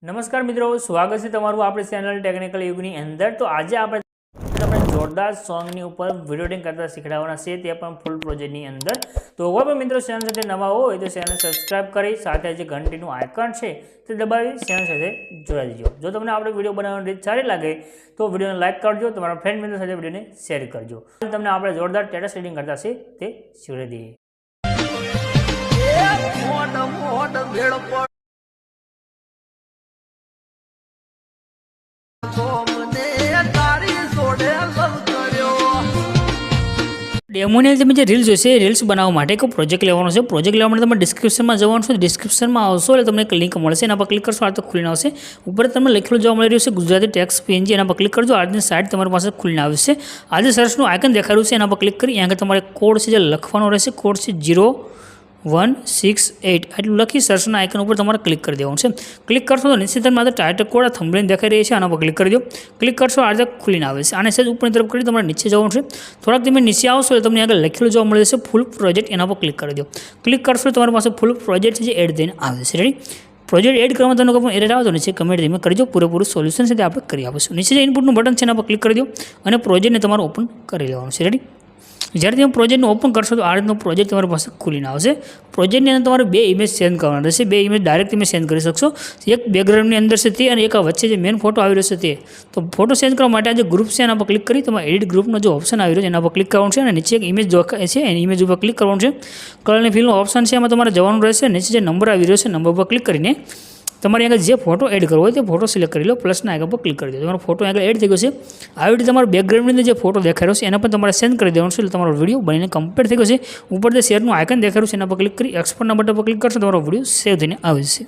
નમસ્કાર મિત્રો, સ્વાગત છે તમારું આપણી ચેનલ ટેકનિકલ યુગની અંદર। તો આજે આપણે જોરદાર સોંગની ઉપર વિડીયો એડિટિંગ કરતા શીખવાડવાના છે, તે પણ ફૂલ પ્રોજેક્ટની અંદર। તો કોઈ પણ મિત્રો ચેનલ સાથે નવા હોય તો ચેનલ સબસ્ક્રાઇબ કરી સાથે જે ઘંટીનું આઇકન છે તે દબાવી ચેનલ સાથે જોડાઈ દેજો। જો તમને આપણે વિડીયો બનાવવાની રીત સારી લાગે તો વિડીયોને લાઇક કરજો, તમારા ફ્રેન્ડ મિત્રો સાથે વિડીયોને શેર કરજો। તમને આપણે જોરદાર ટેટસ એડિટિંગ કરતા છે તે શીખવાડી દઈએ। ડેમોની તમે જે રીલ્સ જોશે, રીલ્સ બનાવવા માટે એક પ્રોજેક્ટ લેવાનો છે। પ્રોજેક્ટ લેવા માટે તમે ડિસ્ક્રિપ્શનમાં જવાનું છે। ડિસ્ક્રિપ્શનમાં આવશો એટલે તમને એક લિંક મળશે, એના પર ક્લિક કરશો આ તો ખુલીને આવશે। ઉપર તમને લખેલું જોવા મળી રહ્યું છે ગુજરાતી ટેક્સ્ટ પીએનજી, એના પર ક્લિક કરજો, આજની સાઇટ તમારી પાસે ખુલીને આવશે। આજે સર્ચનું આઇકન દેખાડ્યું છે, એના પર ક્લિક કરી અહીંયા તમારે કોડ છે જે લખવાનો રહેશે, કોડ છે 0168 એટલું લખી સર્ચના આઇકન ઉપર તમારે ક્લિક કરી દેવાનું છે। ક્લિક કરશો તો નિશ્ચિત માત્ર ટાઇટલ કોડ થંબનેલ દેખાઈ રહી છે, આના પર ક્લિક કરી દો। ક્લિક કરશો આ રીતે ખુલીને આવે છે। આને સેજ ઉપરની તરફ કરી તમારે નીચે જવાનું છે। થોડાક તમે નીચે આવશો એટલે તમને આગળ લખેલું જોવા મળે છે ફૂલ પ્રોજેક્ટ, એના પર ક્લિક કરી દો। ક્લિક કરશો તમારી પાસે ફૂલ પ્રોજેક્ટ છે જે એડ થઈને આવે છે। રેડી? પ્રોજેક્ટ એડ કરવામાં તમને કોઈ એરર આવે તો નીચે કમેન્ટ તમે કરજો, પૂરેપૂરું સોલ્યુશન છે તે આપણે કરી આપીશું। નીચે જે ઇનપુટનું બટન છે એના પર ક્લિક કરી દો અને પ્રોજેક્ટને તમારે ઓપન કરી લેવાનું છે। રેડી? જ્યારે તમે પ્રોજેક્ટને ઓપન કરશો તો આ રીતનો પ્રોજેક્ટ તમારી પાસે ખુલીને આવશે। પ્રોજેક્ટની અંદર તમારે બે ઇમેજ સેન્ડ કરવાના રહેશે। બે ઇમેજ ડાયરેક્ટ તમે સેન્ડ કરી શકશો, એક બેકગ્રાઉન્ડની અંદર છે તે અને એક વચ્ચે જે મેન ફોટો આવી રહ્યો છે તે। તો ફોટો સેન્ડ કરવા માટે આ જે ગ્રુપ છે એના પર ક્લિક કરી તમારે એડિટ ગ્રુપનો જે ઓપ્શન આવી રહ્યો છે એના પર ક્લિક કરવાનું છે અને નીચે એક ઇમેજ દેખાય છે એની ઇમેજ ઉપર ક્લિક કરવાનું છે। કલરની ફિલનો ઓપ્શન છે એમાં તમારે જવાનું રહેશે। નીચે જે નંબર આવી રહ્યો છે નંબર પર ક્લિક કરીને તમારે આગળ જે ફોટો એડ કરવો હોય તે ફોટો સિલેક્ટ કરી લો, પ્લસના આઇકન પર ક્લિક કરી દો, તમારો ફોટો આગળ એડ થઈ ગયો છે। આવી રીતે તમારો બેકગ્રાઉન્ડની અંદર જે ફોટો દેખાઈ રહ્યો છે એના પર તમારે સેન્ડ કરી દેવાનું છે, એટલે તમારો વિડીયો બનીને કમ્પ્લીટ થઈ ગયો છે। ઉપર જે શેરનું આઇકન દેખાઈ રહ્યું છે એના પર ક્લિક કરી એક્સપોર્ટના બટન પર ક્લિક કરશો તમારો વિડીયો સેવ થઈને આવે છે।